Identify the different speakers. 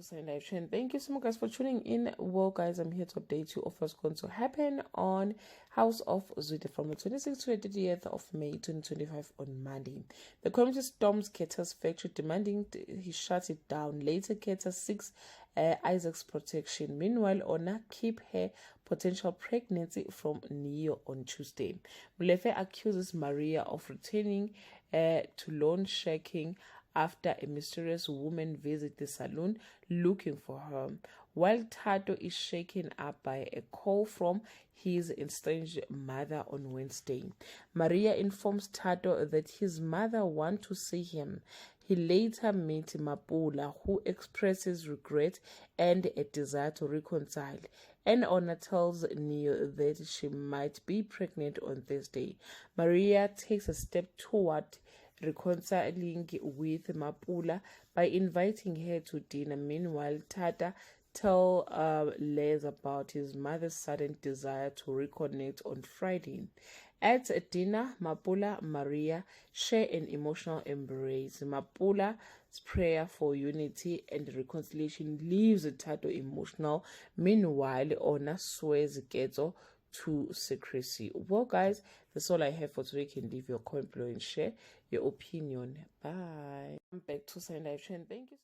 Speaker 1: Sunny Live Trend. Thank you so much, guys, for tuning in. Well, guys, I'm here to update you of what's going to happen on House of Zwide from the 26th to the 30th of May 2025 on Monday. The community storms Keta's factory, demanding he shut it down. Later, Keta seeks Isaac's protection. Meanwhile, Ona keep her potential pregnancy from Neo on Tuesday. Molefe accuses Maria of returning to loan sharking after a mysterious woman visits the saloon looking for her, while Tato is shaken up by a call from his estranged mother on Wednesday. Maria informs Tato that his mother wants to see him. He later meets Mapula, who expresses regret and a desire to reconcile. And Ona tells Neo that she might be pregnant on Thursday. Maria takes a step toward reconciling with Mapula by inviting her to dinner. Meanwhile, Tata tells Les about his mother's sudden desire to reconnect on Friday. At dinner, Mapula and Maria share an emotional embrace. Mapula's prayer for unity and reconciliation leaves Tato emotional. Meanwhile, Ona swears Geto to secrecy. Well, guys, that's all I have for today. You can leave your comment below and share your opinion. Bye. I'm back to Sunny Live Trend. Thank you.